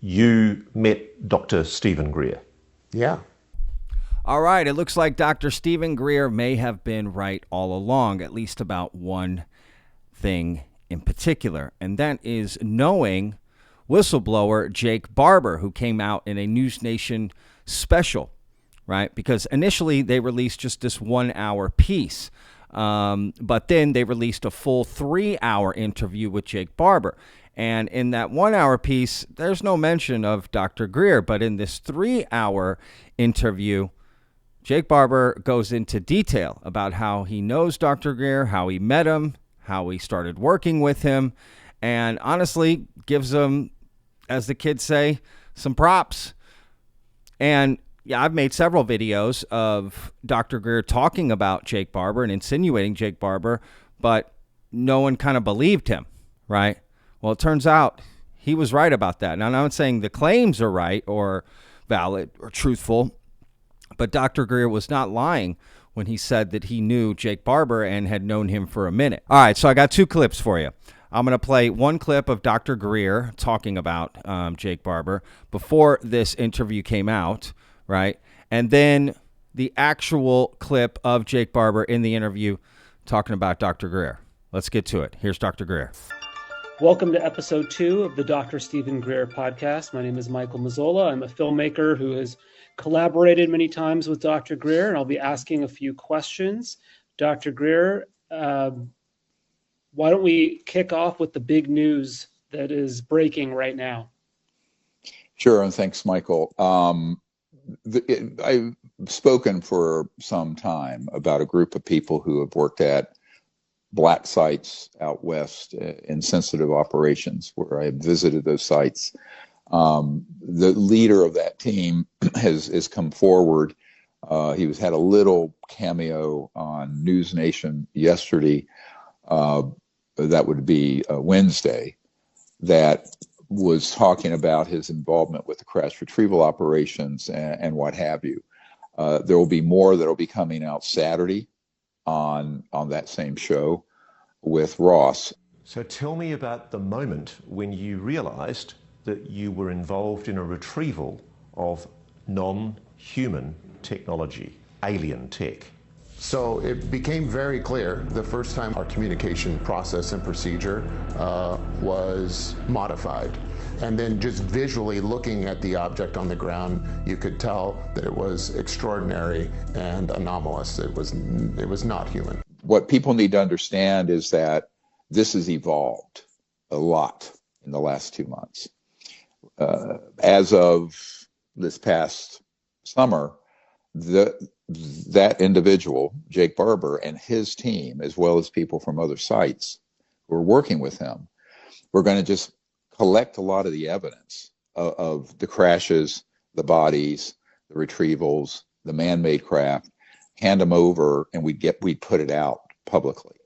you met Dr. Stephen Greer. Yeah. All right, it looks like Dr. Stephen Greer may have been right all along, at least about one thing in particular, and that is knowing whistleblower Jake Barber, who came out in a Newsnation special, right? Because initially they released just this 1 hour piece, but then they released a full 3 hour interview with Jake Barber. And in that 1 hour piece, there's no mention of Dr. Greer, but in this 3 hour interview, Jake Barber goes into detail about how he knows Dr. Greer, how he met him, how he started working with him, and honestly gives him, as the kids say, some props. And yeah, I've made several videos of Dr. Greer talking about Jake Barber and insinuating Jake Barber, but no one kind of believed him, right? Well, it turns out he was right about that. Now, I'm not saying the claims are right or valid or truthful, but Dr. Greer was not lying when he said that he knew Jake Barber and had known him for a minute. All right, so I got two clips for you. I'm going to play one clip of Dr. Greer talking about Jake Barber before this interview came out, right? And then the actual clip of Jake Barber in the interview talking about Dr. Greer. Let's get to it. Here's Dr. Greer. Welcome to episode 2 of the Dr. Stephen Greer podcast. My name is Michael Mazzola. I'm a filmmaker who has collaborated many times with Dr. Greer, and I'll be asking a few questions. Dr. Greer, why don't we kick off with the big news that is breaking right now? Sure, and thanks, Michael. I've spoken for some time about a group of people who have worked at black sites out west in sensitive operations, where I have visited those sites. The leader of that team has come forward. He had a little cameo on Newsnation yesterday. That would be Wednesday, that was talking about his involvement with the crash retrieval operations and what have you. There will be more that will be coming out Saturday on that same show with Ross. So tell me about the moment when you realized that you were involved in a retrieval of non-human technology, alien tech. So it became very clear the first time our communication process and procedure was modified. And then just visually looking at the object on the ground, you could tell that it was extraordinary and anomalous. It was not human. What people need to understand is that this has evolved a lot in the last 2 months. As of this past summer, that individual, Jake Barber, and his team, as well as people from other sites who are working with him, we're going to just collect a lot of the evidence of the crashes, the bodies, the retrievals, the man-made craft, hand them over, and we'd put it out publicly.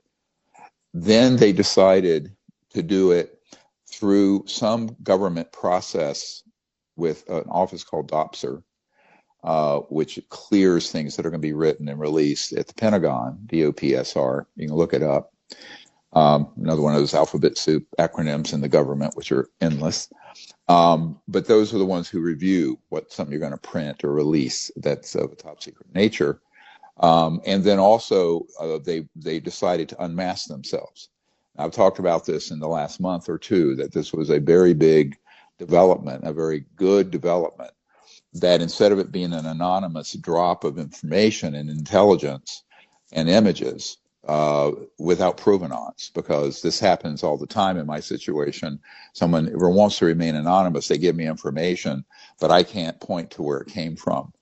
Then they decided to do it through some government process with an office called DOPSR, which clears things that are going to be written and released at the Pentagon, DOPSR. You can look it up. Another one of those alphabet soup acronyms in the government, which are endless. But those are the ones who review something you're going to print or release that's of a top secret nature. And then also they decided to unmask themselves. I've talked about this in the last month or two, that this was a very big development, a very good development, that instead of it being an anonymous drop of information and intelligence and images without provenance, because this happens all the time in my situation. Someone who wants to remain anonymous, they give me information, but I can't point to where it came from.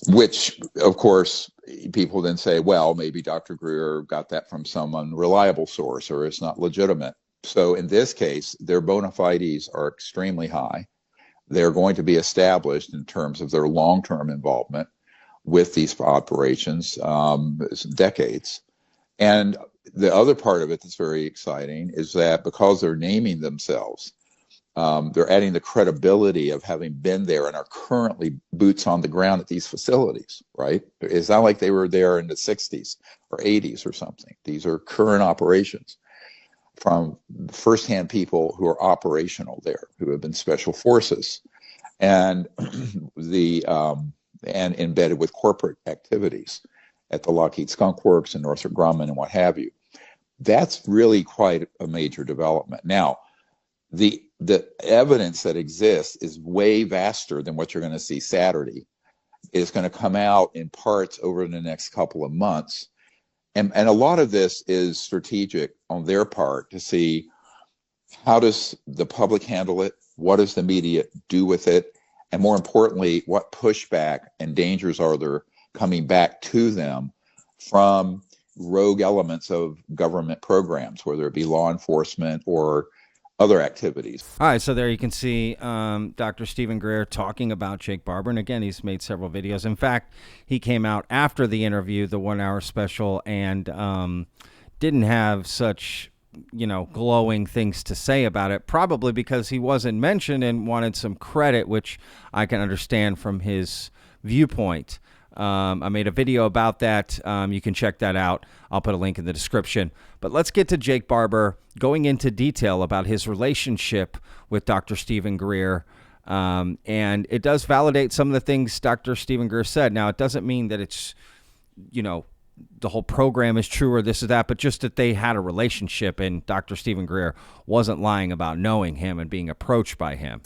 Which, of course, people then say, well, maybe Dr. Greer got that from some unreliable source, or it's not legitimate. So in this case, their bona fides are extremely high. They're going to be established in terms of their long-term involvement with these operations, decades. And the other part of it that's very exciting is that because they're naming themselves, they're adding the credibility of having been there and are currently boots on the ground at these facilities, right? It's not like they were there in the 60s or 80s or something. These are current operations. from firsthand people who are operational there, who have been special forces, and and embedded with corporate activities at the Lockheed Skunk Works and Northrop Grumman and what have you. That's really quite a major development. Now, the evidence that exists is way vaster than what you're going to see Saturday. It's going to come out in parts over the next couple of months. And a lot of this is strategic on their part to see how does the public handle it, what does the media do with it, and more importantly, what pushback and dangers are there coming back to them from rogue elements of government programs, whether it be law enforcement or other activities. All right, so there you can see Dr. Stephen Greer talking about Jake Barber. And again, he's made several videos. In fact, he came out after the interview, the 1 hour special, and didn't have such, glowing things to say about it, probably because he wasn't mentioned and wanted some credit, which I can understand from his viewpoint. I made a video about that. You can check that out. I'll put a link in the description. But let's get to Jake Barber going into detail about his relationship with Dr. Stephen Greer. And it does validate some of the things Dr. Stephen Greer said. Now, it doesn't mean that it's, the whole program is true or this or that, but just that they had a relationship and Dr. Stephen Greer wasn't lying about knowing him and being approached by him.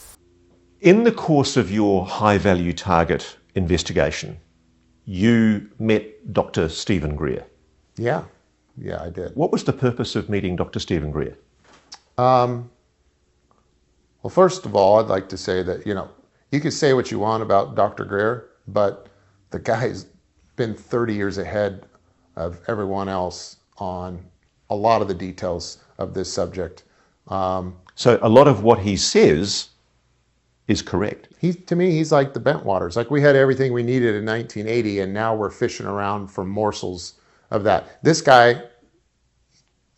In the course of your high-value target investigation, you met Dr. Stephen Greer. Yeah, I did. What was the purpose of meeting Dr. Stephen Greer? Well, first of all, I'd like to say that, you can say what you want about Dr. Greer, but the guy's been 30 years ahead of everyone else on a lot of the details of this subject. So a lot of what he says is correct. To me, he's like the Bentwaters. Like, we had everything we needed in 1980, and now we're fishing around for morsels of that. This guy,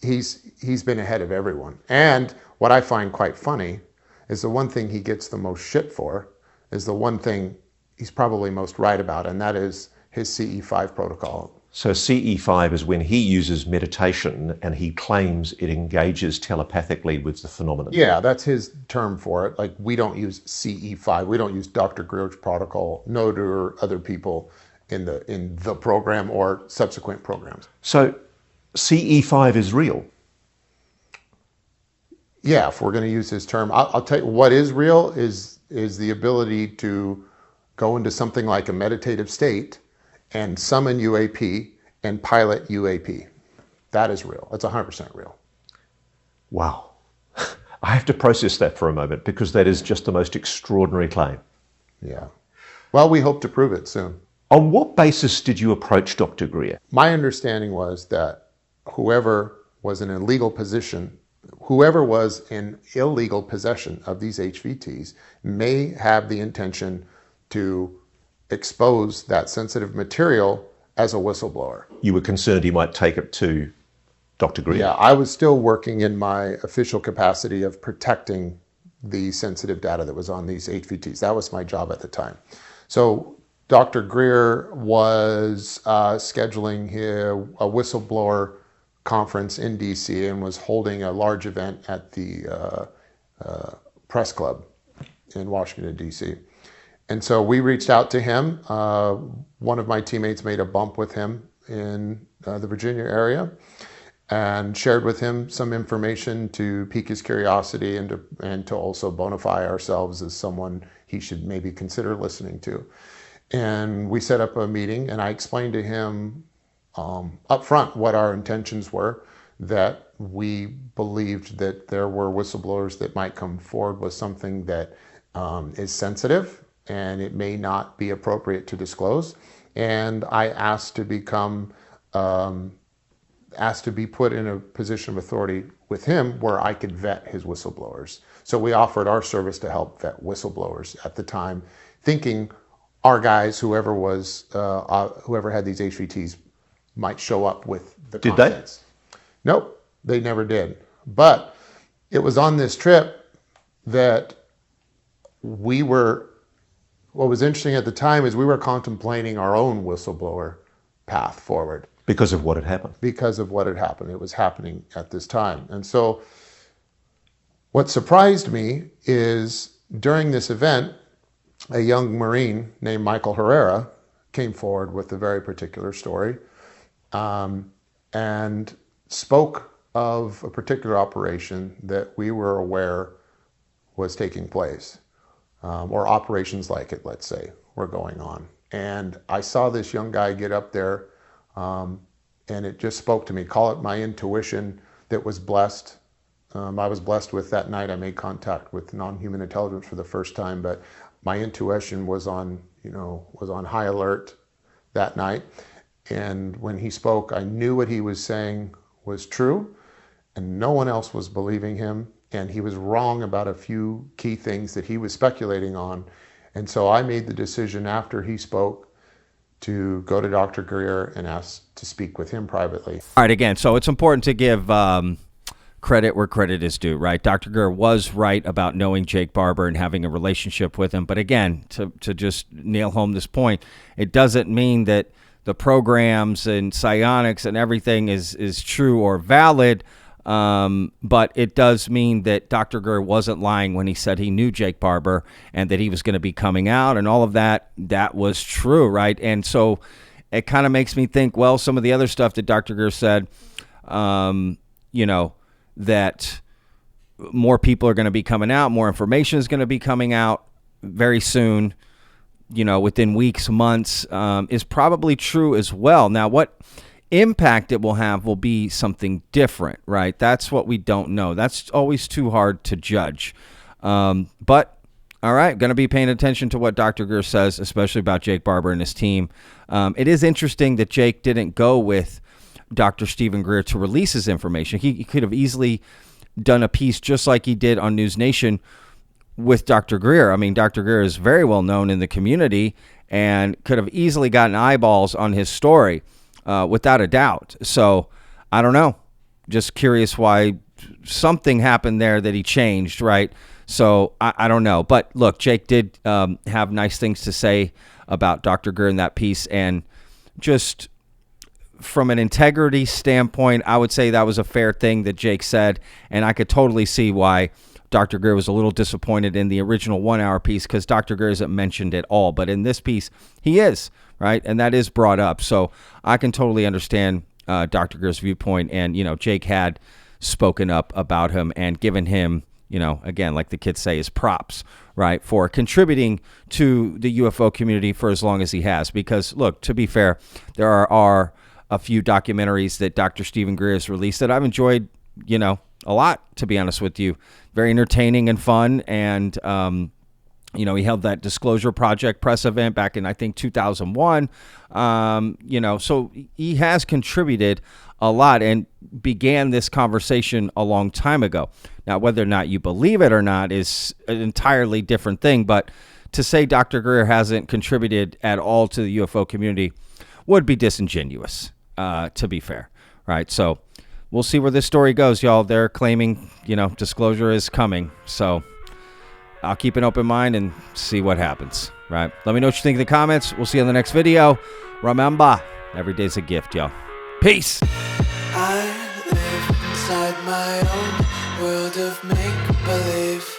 he's been ahead of everyone. And what I find quite funny is the one thing he gets the most shit for is the one thing he's probably most right about, and that is his CE5 protocol. So CE5 is when he uses meditation and he claims it engages telepathically with the phenomenon. Yeah, that's his term for it. Like, we don't use CE5. We don't use Dr. Greer's protocol. No do other people in the program or subsequent programs. So CE5 is real? Yeah, if we're going to use his term. I'll tell you what is real is the ability to go into something like a meditative state and summon UAP and pilot UAP. That is real. That's 100% real. Wow. I have to process that for a moment because that is just the most extraordinary claim. Yeah. Well, we hope to prove it soon. On what basis did you approach Dr. Greer? My understanding was that whoever was in illegal possession of these HVTs may have the intention to expose that sensitive material as a whistleblower. You were concerned he might take it to Dr. Greer? Yeah, I was still working in my official capacity of protecting the sensitive data that was on these HVTs. That was my job at the time. So Dr. Greer was scheduling a whistleblower conference in DC and was holding a large event at the press club in Washington, DC. And so we reached out to him. One of my teammates made a bump with him in the Virginia area and shared with him some information to pique his curiosity and to also bona fide ourselves as someone he should maybe consider listening to. And we set up a meeting, and I explained to him up front what our intentions were, that we believed that there were whistleblowers that might come forward with something that is sensitive and it may not be appropriate to disclose. And I asked to be put in a position of authority with him where I could vet his whistleblowers. So we offered our service to help vet whistleblowers at the time, thinking our guys, whoever had these HVTs, might show up with the contents. Did they? Nope, they never did. But it was on this trip that what was interesting at the time is we were contemplating our own whistleblower path forward. Because of what had happened. Because of what had happened. It was happening at this time. And so what surprised me is during this event, a young Marine named Michael Herrera came forward with a very particular story and spoke of a particular operation that we were aware was taking place, or operations like it, let's say, were going on. And I saw this young guy get up there, and it just spoke to me. Call it my intuition that was blessed. I was blessed with that night. I made contact with non-human intelligence for the first time, but my intuition was on high alert that night. And when he spoke, I knew what he was saying was true, and no one else was believing him. And he was wrong about a few key things that he was speculating on. And so I made the decision after he spoke to go to Dr. Greer and ask to speak with him privately. All right, again, so it's important to give credit where credit is due, right? Dr. Greer was right about knowing Jake Barber and having a relationship with him. But again, to just nail home this point, it doesn't mean that the programs and psionics and everything is true or valid. But it does mean that Dr. Greer wasn't lying when he said he knew Jake Barber and that he was going to be coming out and all of that. That was true, right? And so it kind of makes me think, well, some of the other stuff that Dr. Greer said, that more people are going to be coming out, more information is going to be coming out very soon, within weeks, months, is probably true as well. Now, what impact it will have will be something different, right? That's what we don't know. That's always too hard to judge. But all right, going to be paying attention to what Dr. Greer says, especially about Jake Barber and his team. It is interesting that Jake didn't go with Dr. Stephen Greer to release his information. He could have easily done a piece just like he did on Newsnation with Dr. Greer. I mean, Dr. Greer is very well known in the community and could have easily gotten eyeballs on his story. Without a doubt. So I don't know. Just curious why something happened there that he changed, right? So I don't know. But look, Jake did have nice things to say about Dr. Greer in that piece. And just from an integrity standpoint, I would say that was a fair thing that Jake said. And I could totally see why Dr. Greer was a little disappointed in the original 1 hour piece because Dr. Greer isn't mentioned at all. But in this piece, he is. Right. And that is brought up. So I can totally understand Dr. Greer's viewpoint. And, Jake had spoken up about him and given him, again, like the kids say, his props, right, for contributing to the UFO community for as long as he has. Because, look, to be fair, there are a few documentaries that Dr. Stephen Greer has released that I've enjoyed, a lot, to be honest with you. Very entertaining and fun. And, he held that Disclosure Project press event back in, I think, 2001. So he has contributed a lot and began this conversation a long time ago. Now, whether or not you believe it or not is an entirely different thing. But to say Dr. Greer hasn't contributed at all to the UFO community would be disingenuous, to be fair. Right. So we'll see where this story goes, y'all. They're claiming, disclosure is coming. So I'll keep an open mind and see what happens, right? Let me know what you think in the comments. We'll see you on the next video. Remember, every day's a gift, y'all. Peace. I live inside my own world of make-believe.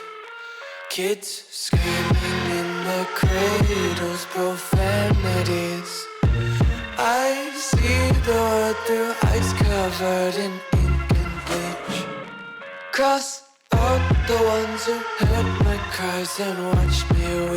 Kids screaming in the cradles, profanities. I see the world through ice covered in ink and bleach. Cross out the ones who heard my cries and watched me